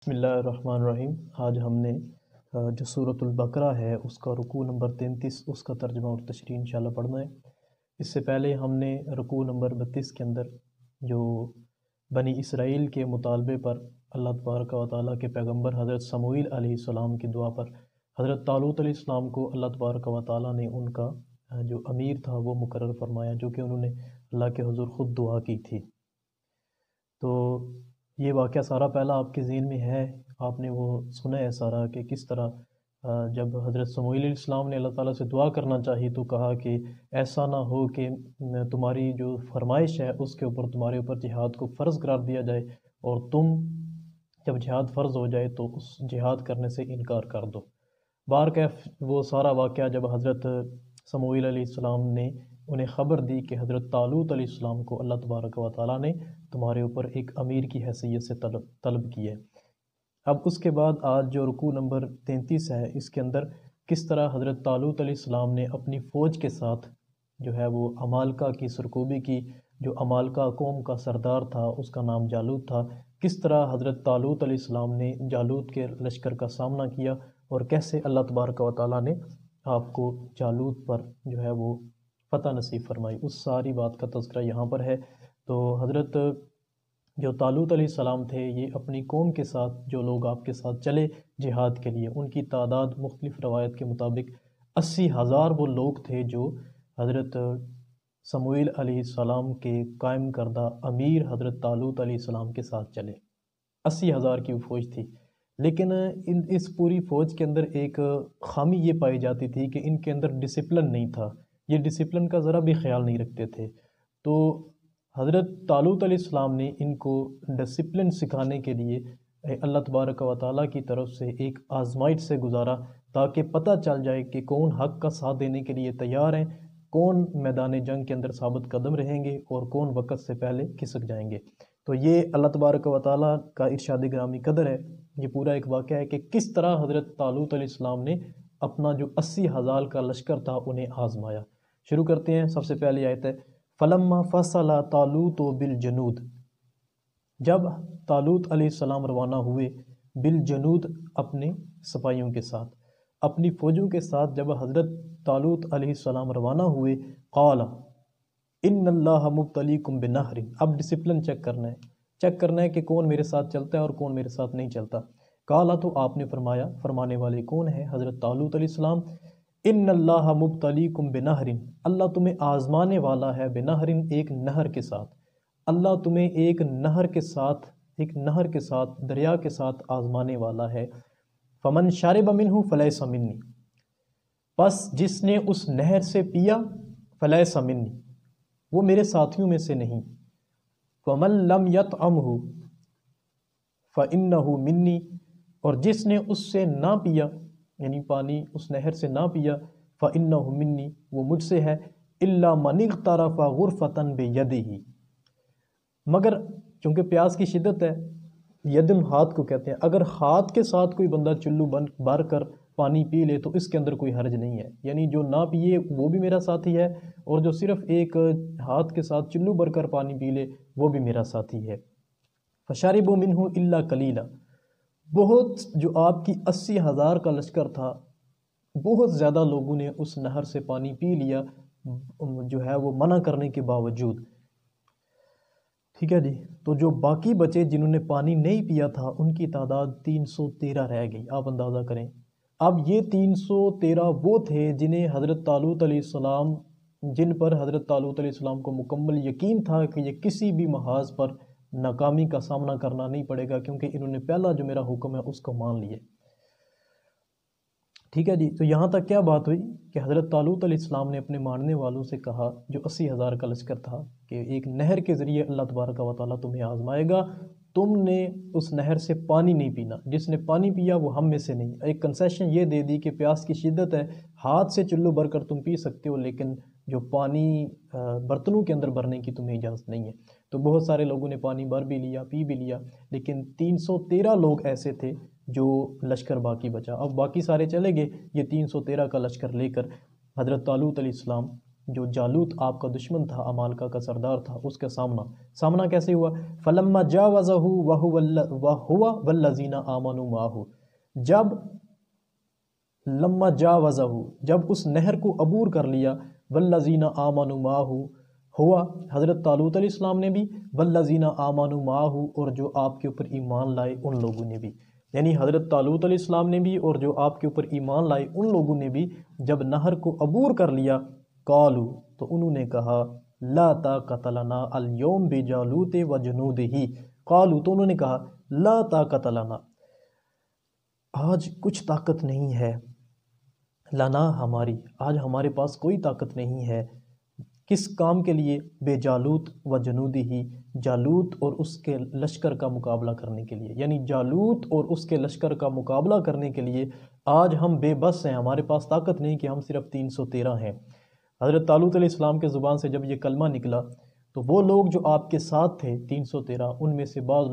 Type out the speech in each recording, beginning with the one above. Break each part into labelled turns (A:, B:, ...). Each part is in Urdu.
A: بسم اللہ الرحمن الرحیم۔ آج ہم نے جو سورۃ البقرہ ہے اس کا رکوع نمبر 33 اس کا ترجمہ اور تشریح انشاءاللہ پڑھنا ہے۔ اس سے پہلے ہم نے رکوع نمبر 32 کے اندر جو بنی اسرائیل کے مطالبے پر اللہ تبارک و تعالیٰ کے پیغمبر حضرت سموئیل علیہ السلام کی دعا پر حضرت طالوت علیہ السلام کو اللہ تبارک و تعالیٰ نے ان کا جو امیر تھا وہ مقرر فرمایا، جو کہ انہوں نے اللہ کے حضور خود دعا کی تھی۔ تو یہ واقعہ سارا پہلا آپ کے ذہن میں ہے، آپ نے وہ سنا ہے سارا کہ کس طرح جب حضرت سموئیل علیہ السلام نے اللہ تعالیٰ سے دعا کرنا چاہی تو کہا کہ ایسا نہ ہو کہ تمہاری جو فرمائش ہے اس کے اوپر تمہارے اوپر جہاد کو فرض قرار دیا جائے اور تم جب جہاد فرض ہو جائے تو اس جہاد کرنے سے انکار کر دو۔ بہرکیف وہ سارا واقعہ جب حضرت سموئیل علیہ السلام نے انہیں خبر دی کہ حضرت طالوت علیہ السلام کو اللہ تبارک و تعالیٰ نے تمہارے اوپر ایک امیر کی حیثیت سے طلب کی ہے۔ اب اس کے بعد آج جو رکوع نمبر 33 ہے اس کے اندر کس طرح حضرت طالوت علیہ السلام نے اپنی فوج کے ساتھ جو ہے وہ عمالقہ کی سرکوبی کی۔ جو عمالقہ قوم کا سردار تھا اس کا نام جالوت تھا، کس طرح حضرت طالوت علیہ السلام نے جالوت کے لشکر کا سامنا کیا اور کیسے اللہ تبارک و تعالیٰ نے آپ کو جالوت پر جو ہے وہ فتح نصیب فرمائی، اس ساری بات کا تذکرہ یہاں پر ہے۔ تو حضرت جو طالوت علیہ السلام تھے یہ اپنی قوم کے ساتھ جو لوگ آپ کے ساتھ چلے جہاد کے لیے، ان کی تعداد مختلف روایت کے مطابق 80,000 وہ لوگ تھے جو حضرت سموئیل علیہ السلام کے قائم کردہ امیر حضرت طالوت علیہ السلام کے ساتھ چلے۔ 80,000 کی وہ فوج تھی، لیکن اس پوری فوج کے اندر ایک خامی یہ پائی جاتی تھی کہ ان کے اندر ڈسپلن نہیں تھا، یہ ڈسپلن کا ذرا بھی خیال نہیں رکھتے تھے۔ تو حضرت طالوت علیہ السلام نے ان کو ڈسپلن سکھانے کے لیے اللہ تبارک و تعالیٰ کی طرف سے ایک آزمائش سے گزارا تاکہ پتہ چل جائے کہ کون حق کا ساتھ دینے کے لیے تیار ہیں، کون میدان جنگ کے اندر ثابت قدم رہیں گے اور کون وقت سے پہلے کھسک جائیں گے۔ تو یہ اللہ تبارک و تعالیٰ کا ارشاد گرامی قدر ہے، یہ پورا ایک واقعہ ہے کہ کس طرح حضرت طالوت علیہ السلام نے اپنا جو 80,000 کا لشکر تھا انہیں آزمایا۔ شروع کرتے ہیں، سب سے پہلی آیت ہے فلما فصل طالوت بالجنود۔ جب طالوت علیہ السلام روانہ ہوئے بالجنود اپنے سپاہیوں کے ساتھ، اپنی فوجوں کے ساتھ جب حضرت طالوت علیہ السلام روانہ ہوئے، قال ان اللہ مبتلیکم بنہر۔ اب ڈسپلن چیک کرنا ہے کہ کون میرے ساتھ چلتا ہے اور کون میرے ساتھ نہیں چلتا۔ قال تو آپ نے فرمایا، فرمانے والے کون ہے؟ حضرت طالوت علیہ السلام۔ ان اللہ مبتلیکم بنہر، اللہ تمہیں آزمانے والا ہے، بنہر ایک نہر کے ساتھ، اللہ تمہیں ایک نہر کے ساتھ دریا کے ساتھ آزمانے والا ہے۔ فمن شرب منہ فلیس منی، پس جس نے اس نہر سے پیا، فلیس منی وہ میرے ساتھیوں میں سے نہیں۔ فمن لم یطعمہ فانہ منی، اور جس نے اس سے نہ پیا یعنی پانی اس نہر سے نہ پیا، فإنہ منی وہ مجھ سے ہے، الا من اغترف غرفۃ بیدہ، مگر چونکہ پیاس کی شدت ہے، یدن ہاتھ کو کہتے ہیں، اگر ہاتھ کے ساتھ کوئی بندہ چلو بھر کر پانی پی لے تو اس کے اندر کوئی حرج نہیں ہے، یعنی جو نہ پیے وہ بھی میرا ساتھی ہے اور جو صرف ایک ہاتھ کے ساتھ چلو بھر کر پانی پی لے وہ بھی میرا ساتھی ہے۔ فشربوا منہ الا قلیلا، بہت جو آپ کی 80,000 کا لشکر تھا، بہت زیادہ لوگوں نے اس نہر سے پانی پی لیا جو ہے وہ منع کرنے کے باوجود۔ ٹھیک ہے جی، تو جو باقی بچے جنہوں نے پانی نہیں پیا تھا ان کی تعداد 313 رہ گئی۔ آپ اندازہ کریں، اب یہ 313 وہ تھے جن پر حضرت طالوت علیہ السلام کو مکمل یقین تھا کہ یہ کسی بھی محاذ پر ناکامی کا سامنا کرنا نہیں پڑے گا، کیونکہ انہوں نے پہلا جو میرا حکم ہے اس کو مان لیے۔ ٹھیک ہے جی، تو یہاں تک کیا بات ہوئی کہ حضرت طالوت علیہ السلام نے اپنے ماننے والوں سے کہا جو 80,000 کا لشکر تھا کہ ایک نہر کے ذریعے اللہ تبارک و تعالیٰ تمہیں آزمائے گا، تم نے اس نہر سے پانی نہیں پینا، جس نے پانی پیا وہ ہم میں سے نہیں۔ ایک کنسیشن یہ دے دی کہ پیاس کی شدت ہے، ہاتھ سے چلو بھر کر تم پی سکتے ہو، لیکن جو پانی برتنوں کے اندر بھرنے کی تمہیں اجازت نہیں ہے۔ تو بہت سارے لوگوں نے پانی بھر بھی لیا، پی بھی لیا، لیکن 313 لوگ ایسے تھے جو لشکر باقی بچا۔ اب باقی سارے چلے گئے، یہ 313 کا لشکر لے کر حضرت طالوت علیہ السلام جو جالوت آپ کا دشمن تھا، عمالقہ کا سردار تھا، اس کا سامنا کیسے ہوا؟ فلما جاوزہ وہو والذین آمنوا معہ، جب اس نہر کو عبور کر لیا، والذین آمنوا معہ، ہوا حضرت طالوت علیہ السلام نے بھی، والذین آمنوا معہ، اور جو آپ کے اوپر ایمان لائے ان لوگوں نے بھی، یعنی حضرت طالوت علیہ السلام نے بھی اور جو آپ کے اوپر ایمان لائے ان لوگوں نے بھی جب نہر کو عبور کر لیا، قالو، تو انہوں نے کہا، لا طاقت لنا اليوم بجالوت وجنودہ، قالو، تو انہوں نے کہا، لا طاقت لنا، آج کچھ طاقت نہیں ہے، لنا، ہماری، آج ہمارے پاس کوئی طاقت نہیں ہے، کس کام کے لیے؟ بے جالوت و جنودی ہی، جالوت اور اس کے لشکر کا مقابلہ کرنے کے لیے، یعنی جالوت اور اس کے لشکر کا مقابلہ کرنے کے لیے آج ہم بے بس ہیں، ہمارے پاس طاقت نہیں کہ ہم صرف 313 ہیں۔ حضرت طالوت علیہ السلام کے زبان سے جب یہ کلمہ نکلا تو وہ لوگ جو آپ کے ساتھ تھے 313، ان میں سے بعض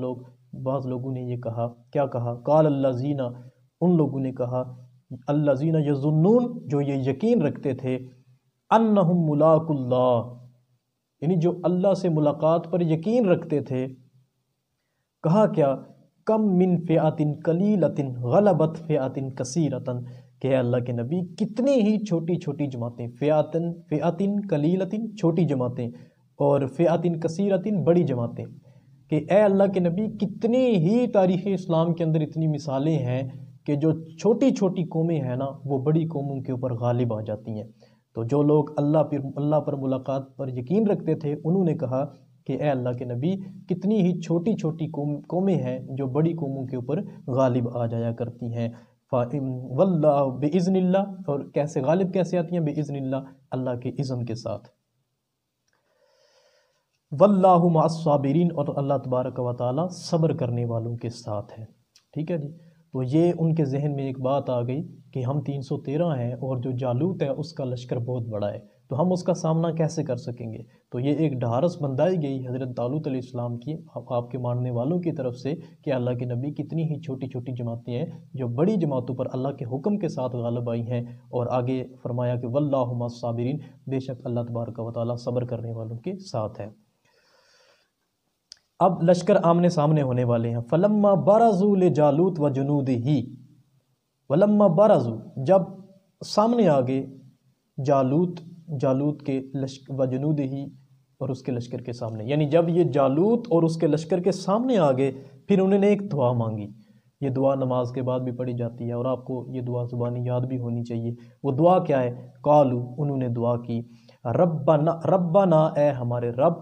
A: لوگوں نے یہ کہا، کیا کہا؟ قال الذین، ان لوگوں نے کہا، الذین یظنون، جو یہ یقین رکھتے تھے، انہم ملاق اللہ، یعنی جو اللہ سے ملاقات پر یقین رکھتے تھے، کہا کیا؟ کم من فئات قلیلۃ غلبت فئات کثیرۃ، کہ اے اللہ کے نبی کتنی ہی چھوٹی چھوٹی جماعتیں، فئات قلیلۃ چھوٹی جماعتیں، اور فئات کثیرۃ بڑی جماعتیں، کہ اے اللہ کے نبی کتنی ہی تاریخ اسلام کے اندر اتنی مثالیں ہیں کہ جو چھوٹی چھوٹی قومیں ہیں نا وہ بڑی قوموں کے اوپر غالب آ جاتی ہیں۔ تو جو لوگ اللہ پر ملاقات پر یقین رکھتے تھے انہوں نے کہا کہ اے اللہ کے نبی کتنی ہی چھوٹی چھوٹی قومیں ہیں جو بڑی قوموں کے اوپر غالب آ جایا کرتی ہیں۔ واللہ بإذن اللہ، اور کیسے غالب کیسے آتی ہیں؟ بإذن اللہ، اللہ کے اذن کے ساتھ۔ واللہ مع الصابرین، اور اللہ تبارک و تعالی صبر کرنے والوں کے ساتھ ہے۔ ٹھیک ہے جی، تو یہ ان کے ذہن میں ایک بات آ گئی کہ ہم 313 ہیں اور جو جالوت ہے اس کا لشکر بہت بڑا ہے، تو ہم اس کا سامنا کیسے کر سکیں گے؟ تو یہ ایک ڈھارس بندائی گئی حضرت طالوت علیہ السلام کی، آپ کے ماننے والوں کی طرف سے، کہ اللہ کے نبی کتنی ہی چھوٹی چھوٹی جماعتیں ہیں جو بڑی جماعتوں پر اللہ کے حکم کے ساتھ غالب آئی ہیں، اور آگے فرمایا کہ واللہ مع الصابرین، بے شک اللہ تبارک و تعالیٰ صبر کرنے والوں کے ساتھ ہے۔ اب لشکر آمنے سامنے ہونے والے ہیں۔ فلما برزوا لجالوت وجنودہ، ولما برزوا، جب سامنے آگے جالوت کے لشکر وجنودہ، اور اس کے لشکر کے سامنے، یعنی جب یہ جالوت اور اس کے لشکر کے سامنے آگے، پھر انہوں نے ایک دعا مانگی۔ یہ دعا نماز کے بعد بھی پڑھی جاتی ہے اور آپ کو یہ دعا زبانی یاد بھی ہونی چاہیے۔ وہ دعا کیا ہے؟ قالو، انہوں نے دعا کی، ربنا، اے ہمارے رب،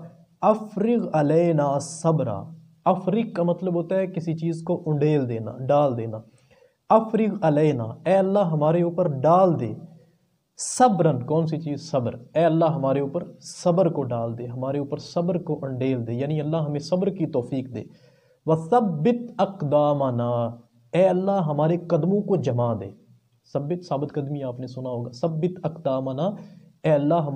A: افرغ علینا صبرا، افرغ کا مطلب ہوتا ہے کسی چیز کو انڈیل دینا، ڈال دینا، افرغ علینا، اے اللہ ہمارے اوپر ڈال دے، صبرن، کون سی چیز؟ صبر، اے اللہ ہمارے اوپر صبر کو ڈال دے، ہمارے اوپر صبر کو انڈیل دے، یعنی اللہ ہمیں صبر کی توفیق دے۔ وثبت اقدامنا، اے اللہ ہمارے قدموں کو جما دے، ثابت قدمی آپ نے سنا ہوگا، ثبت اقدامنا، اے اللہ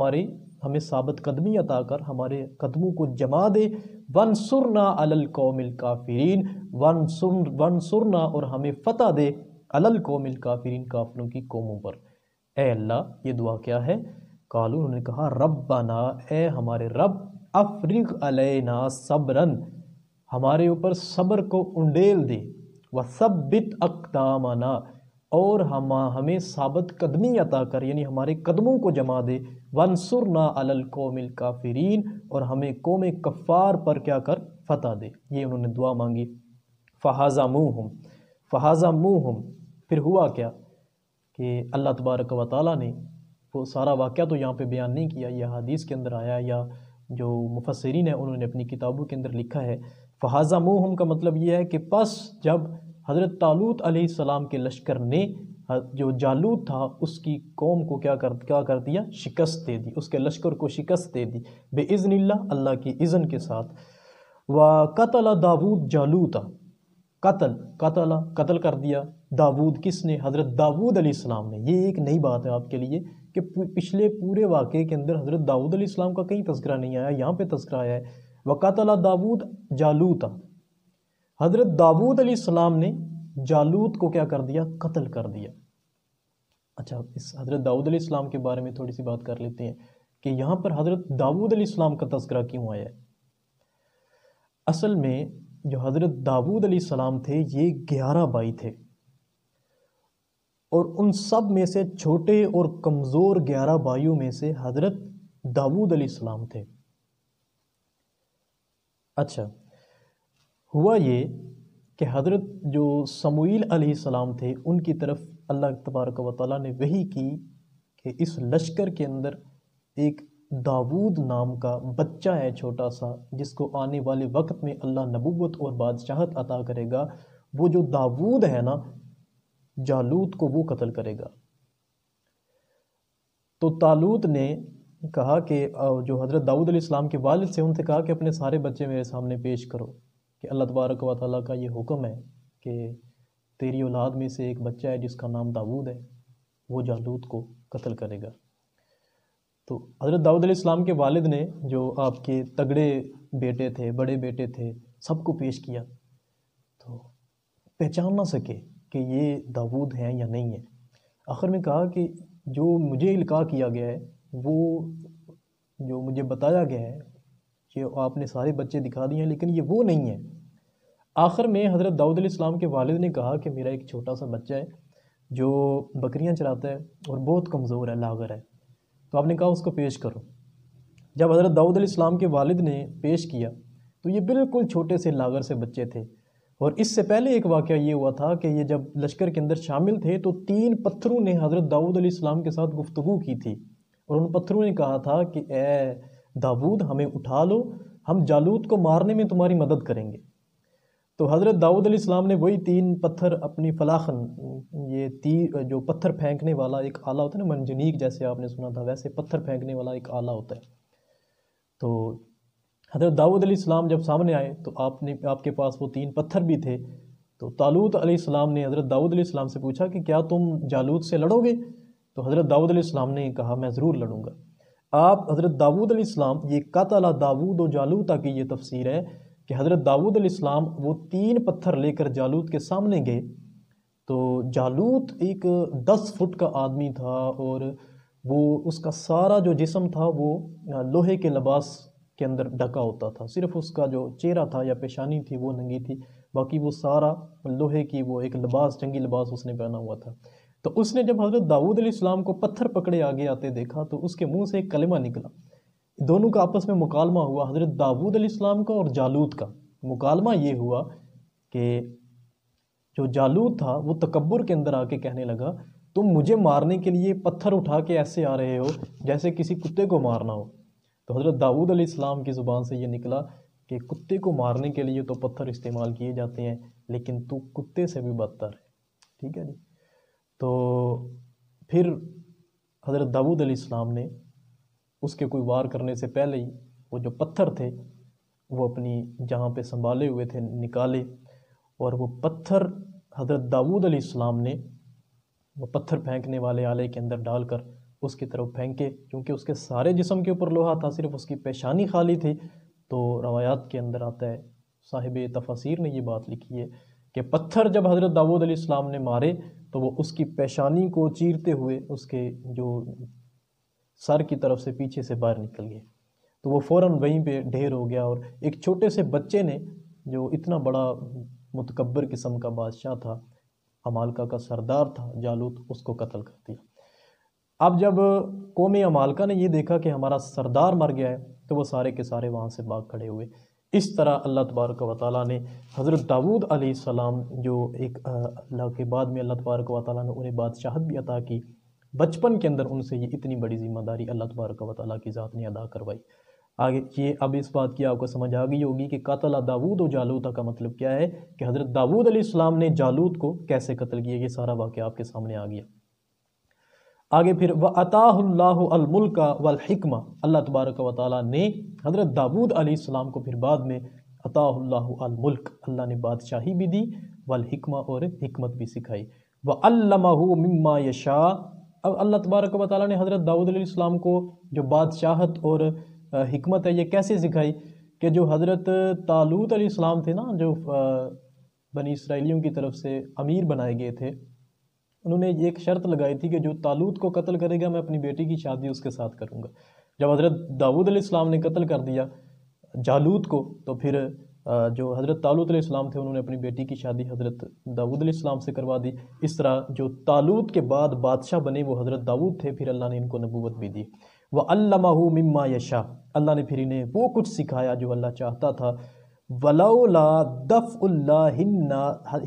A: ہمیں ثابت قدمی عطا کر، ہمارے قدموں کو جما دے، وانصرنا علی القوم الکافرین، وانصرنا، اور ہمیں فتح دے، علی القوم الکافرین، کافروں کی قوموں پر۔ اے اللہ، یہ دعا کیا ہے؟ قالو، انہوں نے کہا، ربنا، اے ہمارے رب، افرغ علینا صبرن، ہمارے اوپر صبر کو انڈیل دے، وثبت اقدامنا، اور ہمیں ثابت قدمی عطا کر، یعنی ہمارے قدموں کو جما دے، وانصرنا علی القوم الکافرین، اور ہمیں قوم کفار پر کیا کر؟ فتح دے۔ یہ انہوں نے دعا مانگی۔ فہزموہم، پھر ہوا کیا کہ اللہ تبارک و تعالیٰ نے، وہ سارا واقعہ تو یہاں پہ بیان نہیں کیا، یہ حدیث کے اندر آیا، یا جو مفسرین ہیں انہوں نے اپنی کتابوں کے اندر لکھا ہے۔ فہزموہم کا مطلب یہ ہے کہ پس جب حضرت طالوت علیہ السلام کے لشکر نے جو جالوت تھا اس کی قوم کو کیا کر دیا؟ شکست دے دی، اس کے لشکر کو شکست دے دی، بِإِذْنِ اللہ، اللہ کی اذن کے ساتھ۔ وَقَتَلَ داود جالوت، قتل کر دیا داود، کس نے؟ حضرت داود علیہ السلام نے۔ یہ ایک نئی بات ہے آپ کے لیے کہ پچھلے پورے واقعے کے اندر حضرت داود علیہ السلام کا کہیں تذکرہ نہیں آیا، یہاں پہ تذکرہ آیا ہے، وَقَتَلَ داود جالوت، حضرت داود علیہ السلام نے جالوت کو کیا کر دیا؟ قتل کر دیا۔ اچھا، اس حضرت داؤد علیہ السلام کے بارے میں تھوڑی سی بات کر لیتے ہیں کہ یہاں پر حضرت داؤد علیہ السلام کا تذکرہ کیوں آیا ہے؟ اصل میں جو حضرت داؤد علیہ السلام تھے یہ 11 بھائی تھے، اور ان سب میں سے چھوٹے اور کمزور 11 بھائیوں میں سے حضرت داؤد علیہ السلام تھے۔ اچھا، ہوا یہ کہ حضرت جو سموئیل علیہ السلام تھے ان کی طرف اللہ تبارک و تعالیٰ نے وحی کی کہ اس لشکر کے اندر ایک داؤد نام کا بچہ ہے چھوٹا سا، جس کو آنے والے وقت میں اللہ نبوت اور بادشاہت عطا کرے گا۔ وہ جو داؤد ہے نا، جالوت کو وہ قتل کرے گا۔ تو طالوت نے کہا کہ جو حضرت داؤد علیہ السلام کے والد سے، ان سے کہا کہ اپنے سارے بچے میرے سامنے پیش کرو، کہ اللہ تبارک و تعالیٰ کا یہ حکم ہے کہ تیری اولاد میں سے ایک بچہ ہے جس کا نام داؤد ہے، وہ جالوت کو قتل کرے گا۔ تو حضرت داؤد علیہ السلام کے والد نے، جو آپ کے تگڑے بیٹے تھے، بڑے بیٹے تھے، سب کو پیش کیا، تو پہچان نہ سکے کہ یہ داؤد ہیں یا نہیں ہے۔ آخر میں کہا کہ جو مجھے القاء کیا گیا ہے، وہ جو مجھے بتایا گیا ہے کہ آپ نے سارے بچے دکھا دیے ہیں، لیکن یہ وہ نہیں ہے۔ آخر میں حضرت داؤد علیہ السلام کے والد نے کہا کہ میرا ایک چھوٹا سا بچہ ہے جو بکریاں چراتا ہے اور بہت کمزور ہے، لاغر ہے، تو آپ نے کہا اس کو پیش کرو۔ جب حضرت داؤد علیہ السلام کے والد نے پیش کیا تو یہ بالکل چھوٹے سے لاغر سے بچے تھے۔ اور اس سے پہلے ایک واقعہ یہ ہوا تھا کہ یہ جب لشکر کے اندر شامل تھے تو 3 پتھروں نے حضرت داؤد علیہ السلام کے ساتھ گفتگو کی تھی، اور ان پتھروں نے کہا تھا کہ اے داؤد، ہمیں اٹھا لو، ہم جالوت کو مارنے میں تمہاری مدد کریں گے۔ تو حضرت داؤد علیہ السلام نے وہی 3 پتھر اپنی فلاخن، یہ تیر جو پتھر پھینکنے والا ایک آلہ ہوتا ہے نا، منجنیق جیسے آپ نے سنا تھا، ویسے پتھر پھینکنے والا ایک آلہ ہوتا ہے۔ تو حضرت داؤد علیہ السلام جب سامنے آئے تو آپ کے پاس وہ 3 پتھر بھی تھے۔ تو طالوت علیہ السلام نے حضرت داؤد علیہ السلام سے پوچھا کہ کیا تم جالوت سے لڑو گے؟ تو حضرت داؤد علیہ السلام نے کہا میں ضرور لڑوں گا۔ آپ حضرت داؤد علیہ السلام، یہ قتل داؤد و جالوتا کی یہ تفسیر ہے کہ حضرت داؤد علیہ السلام وہ 3 پتھر لے کر جالوت کے سامنے گئے۔ تو جالوت ایک 10 فٹ کا آدمی تھا، اور وہ اس کا سارا جو جسم تھا وہ لوہے کے لباس کے اندر ڈھکا ہوتا تھا، صرف اس کا جو چہرہ تھا یا پیشانی تھی وہ ننگی تھی، باقی وہ سارا لوہے کی وہ ایک لباس، جنگی لباس اس نے پہنا ہوا تھا۔ تو اس نے جب حضرت داؤد علیہ السلام کو پتھر پکڑے آگے آتے دیکھا تو اس کے منہ سے ایک کلمہ نکلا، دونوں کا آپس میں مکالمہ ہوا، حضرت داؤد علیہ السلام کا اور جالوت کا۔ مکالمہ یہ ہوا کہ جو جالوت تھا وہ تکبر کے اندر آ کے کہنے لگا، تم مجھے مارنے کے لیے پتھر اٹھا کے ایسے آ رہے ہو جیسے کسی کتے کو مارنا ہو۔ تو حضرت داؤد علیہ السلام کی زبان سے یہ نکلا کہ کتے کو مارنے کے لیے تو پتھر استعمال کیے جاتے ہیں، لیکن تو کتے سے بھی بدتر ہے۔ ٹھیک ہے جی۔ تو پھر حضرت داؤد علیہ السلام نے اس کے کوئی وار کرنے سے پہلے ہی وہ جو پتھر تھے وہ اپنی جہاں پہ سنبھالے ہوئے تھے نکالے، اور وہ پتھر حضرت داؤد علیہ السلام نے وہ پتھر پھینکنے والے آلے کے اندر ڈال کر اس کی طرف پھینکے، کیونکہ اس کے سارے جسم کے اوپر لوہا تھا، صرف اس کی پیشانی خالی تھی۔ تو روایات کے اندر آتا ہے، صاحب تفاسیر نے یہ بات لکھی ہے کہ پتھر جب حضرت داؤد علیہ السلام نے مارے تو وہ اس کی پیشانی کو چیرتے ہوئے اس کے جو سر کی طرف سے پیچھے سے باہر نکل گئے، تو وہ فوراً وہیں پہ ڈھیر ہو گیا، اور ایک چھوٹے سے بچے نے، جو اتنا بڑا متکبر قسم کا بادشاہ تھا، عمالقہ کا سردار تھا جالوت، اس کو قتل کر دیا۔ اب جب قوم عمالقہ نے یہ دیکھا کہ ہمارا سردار مر گیا ہے تو وہ سارے کے سارے وہاں سے بھاگ کھڑے ہوئے۔ اس طرح اللہ تبارک و تعالیٰ نے حضرت داؤد علیہ السلام، جو ایک اللہ کے بعد میں اللہ تبارک و تعالیٰ نے انہیں بادشاہت بھی عطا کی، بچپن کے اندر ان سے یہ اتنی بڑی ذمہ داری اللہ تبارک و تعالیٰ کی ذات نے ادا کروائی۔ آگے یہ اب اس بات کی آپ کو سمجھ آ گئی ہوگی کہ قتل داؤد و جالوت کا مطلب کیا ہے، کہ حضرت داؤد علیہ السلام نے جالوت کو کیسے قتل کیا، یہ سارا واقعہ آپ کے سامنے آ گیا۔ آگے پھر وَأَتَاهُ اللَّهُ الْمُلْكَ وَالْحِكْمَةَ، اللہ تبارک و تعالیٰ نے حضرت داؤد علیہ السلام کو پھر بعد میں عطاہ اللہ الملک، اللہ نے بادشاہی بھی دی، والحکمہ، اور حکمت بھی سکھائی، وَعَلَّمَهُ مِمَّا يَشَاءُ۔ اب اللہ تبارک و تعالیٰ نے حضرت داؤد علیہ السلام کو جو بادشاہت اور حکمت ہے یہ کیسے سکھائی، کہ جو حضرت طالوت علیہ السلام تھے نا، جو بنی اسرائیلیوں کی طرف سے امیر بنائے گئے تھے، انہوں نے ایک شرط لگائی تھی کہ جو طالوت کو قتل کرے گا میں اپنی بیٹی کی شادی اس کے ساتھ کروں گا۔ جب حضرت داؤد علیہ السلام نے قتل کر دیا جالوت کو، تو پھر جو حضرت طالوت علیہ السلام تھے انہوں نے اپنی بیٹی کی شادی حضرت داؤد علیہ السلام سے کروا دی۔ اس طرح جو طالوت کے بعد بادشاہ بنے وہ حضرت داؤد تھے، پھر اللہ نے ان کو نبوت بھی دی۔ وَعَلَّمَهُ مِمَّا يَشَاءُ، اللہ نے پھر انہیں وہ کچھ سکھایا جو اللہ چاہتا تھا۔ وَلَوْلَا دَفْعُ اللَّهِ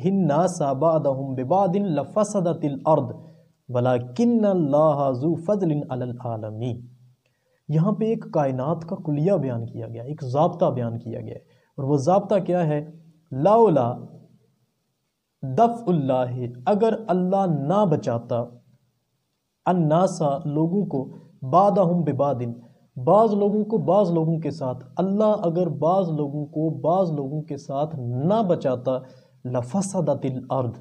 A: النَّاسَ بَعْضَهُم بِبَعْضٍ لَفَسَدَتِ الْأَرْضُ وَلَكِنَّ اللَّهَ ذُو فَضْلٍ عَلَى الْعَالَمِينَ۔ یہاں پہ ایک کائنات کا کلیہ بیان کیا گیا، ایک ضابطہ بیان کیا گیا ہے، اور وہ ضابطہ کیا ہے؟ لولا دفع اللہ، اگر اللہ نہ بچاتا الناسا لوگوں کو، بعضہم ببعض بعض لوگوں کو بعض لوگوں کے ساتھ، اللہ اگر بعض لوگوں کو بعض لوگوں کے ساتھ نہ بچاتا لفسدت الارض،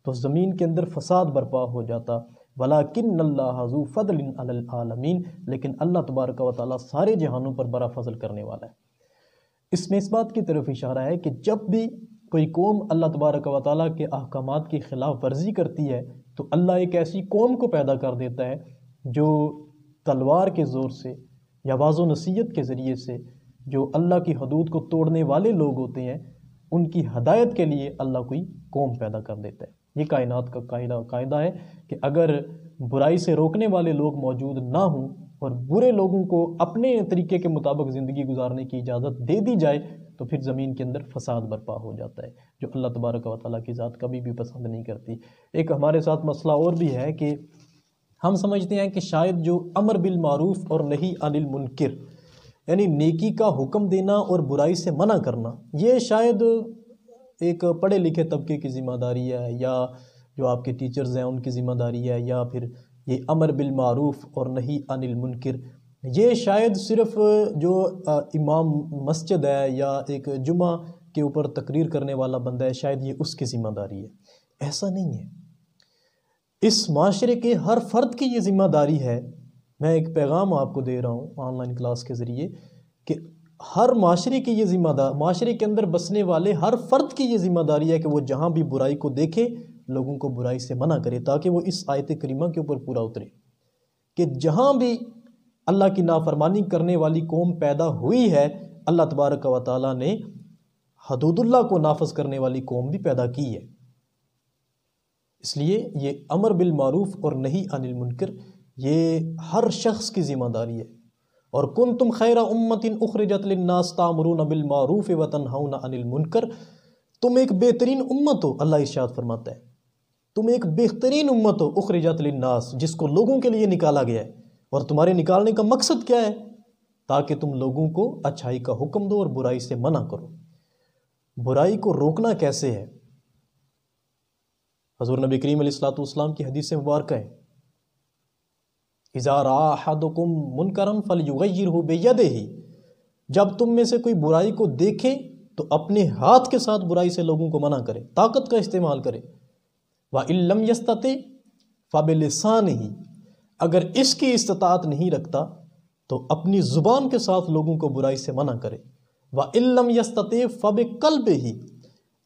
A: تو زمین کے اندر فساد برپا ہو جاتا۔ ولیکن اللہ ذو فضل علی العالمین، لیکن اللہ تبارک و تعالیٰ سارے جہانوں پر بڑا فضل کرنے والا ہے۔ اس میں اس بات کی طرف اشارہ ہے کہ جب بھی کوئی قوم اللہ تبارک و تعالیٰ کے احکامات کی خلاف ورزی کرتی ہے تو اللہ ایک ایسی قوم کو پیدا کر دیتا ہے جو تلوار کے زور سے یا واض و نصیحت کے ذریعے سے، جو اللہ کی حدود کو توڑنے والے لوگ ہوتے ہیں، ان کی ہدایت کے لیے اللہ کوئی قوم پیدا کر دیتا ہے۔ یہ کائنات کا قاعدہ ہے کہ اگر برائی سے روکنے والے لوگ موجود نہ ہوں اور برے لوگوں کو اپنے طریقے کے مطابق زندگی گزارنے کی اجازت دے دی جائے تو پھر زمین کے اندر فساد برپا ہو جاتا ہے، جو اللہ تبارک و تعالیٰ کی ذات کبھی بھی پسند نہیں کرتی۔ ایک ہمارے ساتھ مسئلہ اور بھی ہے کہ ہم سمجھتے ہیں کہ شاید جو امر بالمعروف اور نہی عن المنکر، یعنی نیکی کا حکم دینا اور برائی سے منع کرنا، یہ شاید ایک پڑھے لکھے طبقے کی ذمہ داری ہے، یا جو آپ کے ٹیچرز ہیں ان کی ذمہ داری ہے، یا پھر یہ امر بالمعروف اور نہی عن المنکر یہ شاید صرف جو امام مسجد ہے یا ایک جمعہ کے اوپر تقریر کرنے والا بندہ ہے شاید یہ اس کی ذمہ داری ہے۔ ایسا نہیں ہے، اس معاشرے کے ہر فرد کی یہ ذمہ داری ہے۔ میں ایک پیغام آپ کو دے رہا ہوں آن لائن کلاس کے ذریعے کہ ہر معاشرے کی یہ ذمہ داری، معاشرے کے اندر بسنے والے ہر فرد کی یہ ذمہ داری ہے کہ وہ جہاں بھی برائی کو دیکھے لوگوں کو برائی سے منع کرے، تاکہ وہ اس آیت کریمہ کے اوپر پورا اترے کہ جہاں بھی اللہ کی نافرمانی کرنے والی قوم پیدا ہوئی ہے، اللہ تبارک و تعالیٰ نے حدود اللہ کو نافذ کرنے والی قوم بھی پیدا کی ہے۔ اس لیے یہ امر بالمعروف اور نہی عن المنکر یہ ہر شخص کی ذمہ داری ہے۔ اور کنتم خیر امت اخرجت للناس تأمرون بالمعروف وتنہون عن المنکر، تم ایک بہترین امت ہو، اللہ ارشاد فرماتا ہے تم ایک بہترین امت ہو اخرجت للناس، جس کو لوگوں کے لیے نکالا گیا ہے، اور تمہارے نکالنے کا مقصد کیا ہے؟ تاکہ تم لوگوں کو اچھائی کا حکم دو اور برائی سے منع کرو۔ برائی کو روکنا کیسے ہے؟ حضور نبی کریم علیہ الصلوۃ والسلام کی حدیث مبارکہ ہے اذا رأى احدکم منکرا فلیغیرہ بیدہ، جب تم میں سے کوئی برائی کو دیکھے تو اپنے ہاتھ کے ساتھ برائی سے لوگوں کو منع کرے، طاقت کا استعمال کرے۔ وَإِن لَمْ يَسْتَطِعْ فَبِلِسَانِهِ، اگر اس کی استطاعت نہیں رکھتا تو اپنی زبان کے ساتھ لوگوں کو برائی سے منع کرے۔ وَإِن لَمْ يَسْتَطِعْ فَبِقَلْبِهِ،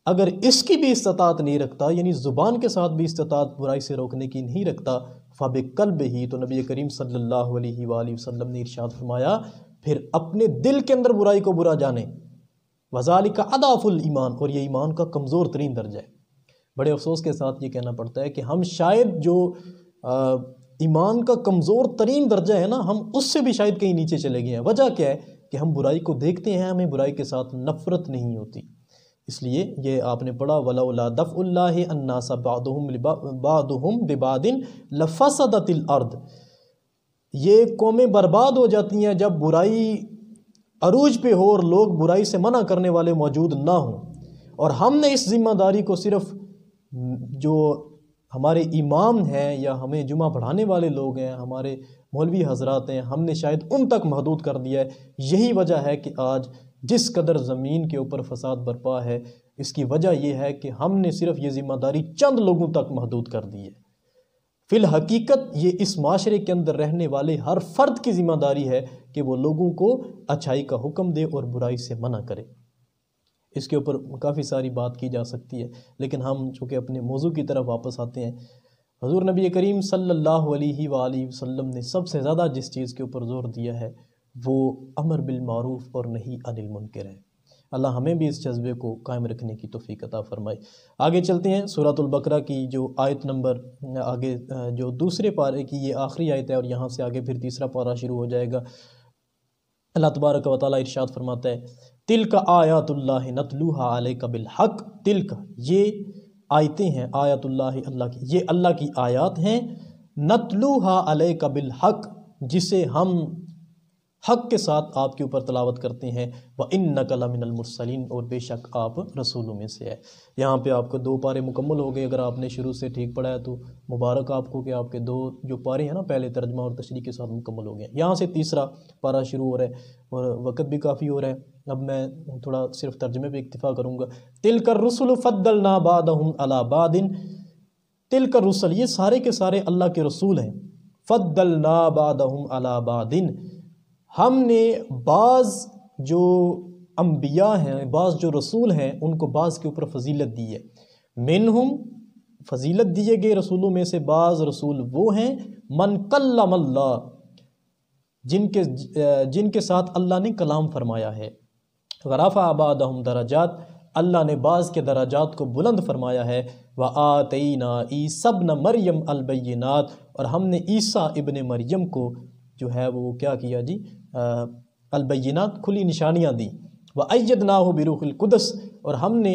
A: اگر اس کی بھی استطاعت نہیں رکھتا، یعنی زبان کے ساتھ بھی استطاعت برائی سے روکنے کی نہیں رکھتا، فَبِقَلْبِهِ، تو نبی کریم صلی اللہ علیہ وآلہ وسلم نے ارشاد فرمایا پھر اپنے دل کے اندر برائی کو برا جانے۔ وَذَلِكَ أَضْعَفُ الْإِيمَانِ، اور یہ ایمان کا کمزور ترین درجہ ہے۔ بڑے افسوس کے ساتھ یہ کہنا پڑتا ہے کہ ہم شاید جو ایمان کا کمزور ترین درجہ ہے نا، ہم اس سے بھی شاید کہیں نیچے چلے گئے ہیں۔ وجہ کیا ہے کہ ہم برائی کو دیکھتے ہیں، ہمیں برائی کے ساتھ نفرت نہیں ہوتی۔ اس لیے یہ آپ نے پڑھا وَلَوْلَا دَفْعُ اللَّهِ النَّاسَ بَعْضُهُم بِبَعْضٍ لَفَسَدَتِ الْأَرْضُ، یہ قومیں برباد ہو جاتی ہیں جب برائی عروج پہ ہو اور لوگ برائی سے منع کرنے والے موجود نہ ہوں۔ اور ہم نے اس ذمہ داری کو صرف جو ہمارے امام ہیں یا ہمیں جمعہ پڑھانے والے لوگ ہیں، ہمارے مولوی حضرات ہیں، ہم نے شاید ان تک محدود کر دیا ہے۔ یہی وجہ ہے کہ آج جس قدر زمین کے اوپر فساد برپا ہے، اس کی وجہ یہ ہے کہ ہم نے صرف یہ ذمہ داری چند لوگوں تک محدود کر دی ہے۔ فی الحقیقت یہ اس معاشرے کے اندر رہنے والے ہر فرد کی ذمہ داری ہے کہ وہ لوگوں کو اچھائی کا حکم دے اور برائی سے منع کرے۔ اس کے اوپر کافی ساری بات کی جا سکتی ہے، لیکن ہم چونکہ اپنے موضوع کی طرف واپس آتے ہیں۔ حضور نبی کریم صلی اللہ علیہ وآلہ وسلم نے سب سے زیادہ جس چیز کے اوپر زور دیا ہے وہ امر بالمعروف اور نہی عن المنکر ہے۔ اللہ ہمیں بھی اس جذبے کو قائم رکھنے کی توفیق عطا فرمائے۔ آگے چلتے ہیں، سورۃ البقرہ کی جو آیت نمبر آگے جو دوسرے پارے کی یہ آخری آیت ہے، اور یہاں سے آگے پھر تیسرا پارہ شروع ہو جائے گا۔ اللہ تبارک و تعالیٰ ارشاد فرماتا ہے، تلک آیات اللہ نتلوہا علیک بالحق، تلک یہ آیتیں ہیں، آیات اللہ اللہ کی، یہ اللہ کی آیات ہیں، نتلوہا علیک بالحق، جسے ہم حق کے ساتھ آپ کے اوپر تلاوت کرتے ہیں، وَإِنَّكَ لَمِنَ الْمُرْسَلِينَ، اور بے شک آپ رسولوں میں سے ہے۔ یہاں پہ آپ کو 2 پارے مکمل ہو گئے۔ اگر آپ نے شروع سے ٹھیک پڑھا ہے تو مبارک آپ کو کہ آپ کے 2 جو پارے ہیں نا پہلے ترجمہ اور تشریح کے ساتھ مکمل ہو گئے۔ یہاں سے تیسرا پارہ شروع ہو رہا ہے اور وقت بھی کافی ہو رہا ہے، اب میں تھوڑا صرف ترجمے پہ اکتفا کروں گا۔ تِلْكَ الرُّسُلُ فَضَّلْنَا بَعْضَهُمْ عَلَى بَعْضٍ، تِلْكَ الرُّسُلُ یہ سارے کے سارے اللہ کے رسول ہیں، فَضَّلْنَا بَعْضَهُمْ عَلَى بَعْضٍ ہم نے بعض جو انبیاء ہیں، بعض جو رسول ہیں ان کو بعض کے اوپر فضیلت دی ہے۔ منہم فضیلت دیے گئے رسولوں میں سے بعض رسول وہ ہیں من کلم اللہ جن کے ساتھ اللہ نے کلام فرمایا ہے، ورفع بعضهم درجات اللہ نے بعض کے درجات کو بلند فرمایا ہے، وآتینا عیسی ابن مریم البینات اور ہم نے عیسیٰ ابن مریم کو جو ہے وہ کیا کیا جی، البینات کھلی نشانیاں دیں، وَأَيَّدْنَاهُ بِرُوحِ الْقُدُسِ اور ہم نے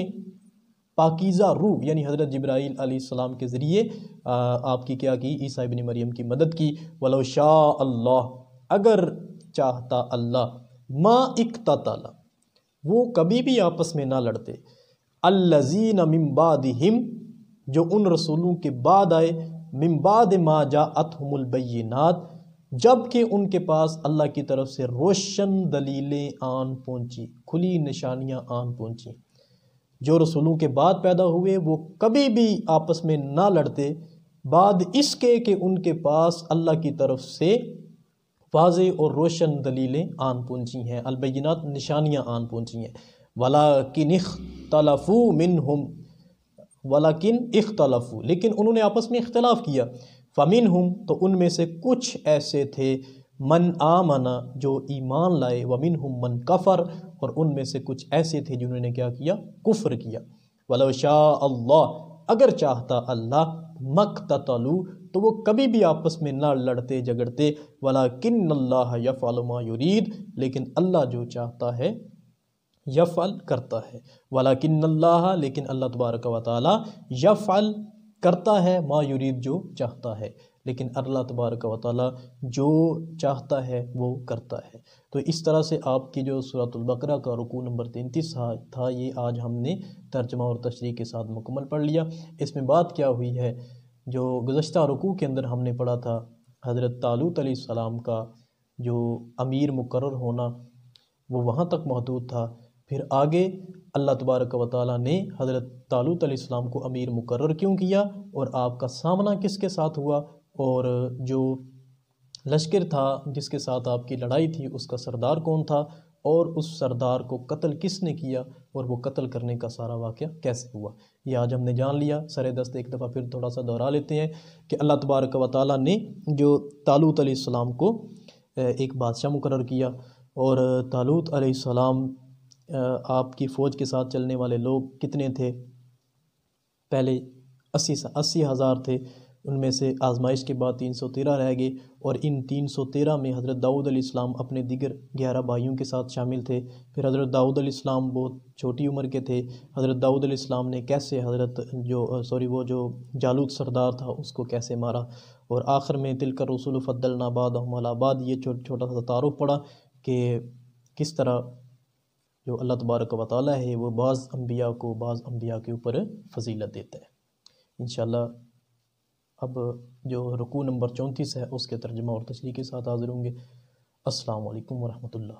A: پاکیزہ روح یعنی حضرت جبرائیل علیہ السلام کے ذریعے آپ کی کیا کی، عیسیٰ ابن مریم کی مدد کی۔ وَلَوْ شَاءَ اللَّهُ اگر چاہتا اللہ، مَا اقْتَتَلَ وہ کبھی بھی آپس میں نہ لڑتے، الَّذِينَ مِن بَعْدِهِمْ جو ان رسولوں کے بعد آئے، مِن بَعْدِ مَا جَاءَتْهُمُ الْبَيِّنَاتُ جب کہ ان کے پاس اللہ کی طرف سے روشن دلیلیں آن پہنچی، کھلی نشانیاں آن پہنچی۔ جو رسولوں کے بعد پیدا ہوئے وہ کبھی بھی آپس میں نہ لڑتے، بعد اس کے کہ ان کے پاس اللہ کی طرف سے واضح اور روشن دلیلیں آن پہنچی ہیں، البینات نشانیاں آن پہنچی ہیں۔ وَلَكِنِ اخْتَلَفُوا مِنْهُمْ وَلَكِنْ اخْتَلَفُوا لیکن انہوں نے آپس میں اختلاف کیا، فَمِنْهُمْ تو ان میں سے کچھ ایسے تھے، من آمنا جو ایمان لائے، وَمِنْهُمْ من کفر اور ان میں سے کچھ ایسے تھے جنہوں نے کیا کیا، کفر کیا۔ وَلَوْ شَاءَ اللَّهُ اگر چاہتا اللہ، مَقْتَتَلُوا تو وہ کبھی بھی آپس میں نہ لڑتے جھگڑتے، وَلَكِنَّ اللَّهَ يَفْعَلُ مَا يُرِيدُ لیکن اللہ جو چاہتا ہے یفعل کرتا ہے، وَلَكِنَّ اللَّهَ لیکن اللہ تبارک و تعالی یفعل کرتا ہے، ما یرید جو چاہتا ہے، لیکن اللہ تبارک و تعالی جو چاہتا ہے وہ کرتا ہے۔ تو اس طرح سے آپ کی جو سورۃ البقرہ کا رکوع نمبر 33 تھا، یہ آج ہم نے ترجمہ اور تشریح کے ساتھ مکمل پڑھ لیا۔ اس میں بات کیا ہوئی ہے، جو گزشتہ رکوع کے اندر ہم نے پڑھا تھا حضرت طالوت علیہ السلام کا جو امیر مقرر ہونا وہ وہاں تک محدود تھا، پھر آگے اللہ تبارک و تعالیٰ نے حضرت طالوت علیہ السلام کو امیر مقرر کیوں کیا اور آپ کا سامنا کس کے ساتھ ہوا، اور جو لشکر تھا جس کے ساتھ آپ کی لڑائی تھی اس کا سردار کون تھا، اور اس سردار کو قتل کس نے کیا، اور وہ قتل کرنے کا سارا واقعہ کیسے ہوا، یہ آج ہم نے جان لیا۔ سر دست ایک دفعہ پھر تھوڑا سا دہرا لیتے ہیں کہ اللہ تبارک و تعالیٰ نے جو طالوت علیہ السلام کو ایک بادشاہ مقرر کیا، اور طالوت علیہ السلام آپ کی فوج کے ساتھ چلنے والے لوگ کتنے تھے، پہلے 80,000 تھے، ان میں سے آزمائش کے بعد 313 رہ گئے، اور ان 313 میں حضرت داؤد علیہ السلام اپنے دیگر 11 بھائیوں کے ساتھ شامل تھے۔ پھر حضرت داؤد علیہ السلام بہت چھوٹی عمر کے تھے، حضرت داؤد علیہ السلام نے کیسے وہ جو جالوت سردار تھا اس کو کیسے مارا، اور آخر میں تلک الرسل فضلنا بعضهم علی بعض، یہ چھوٹا سا تعارف پڑا کہ کس طرح جو اللہ تبارک و تعالیٰ ہے وہ بعض انبیاء کے اوپر فضیلت دیتا ہے۔ انشاءاللہ اب جو رکوع نمبر 34 ہے اس کے ترجمہ اور تشریح کے ساتھ حاضر ہوں گے۔ السلام علیکم ورحمۃ اللہ۔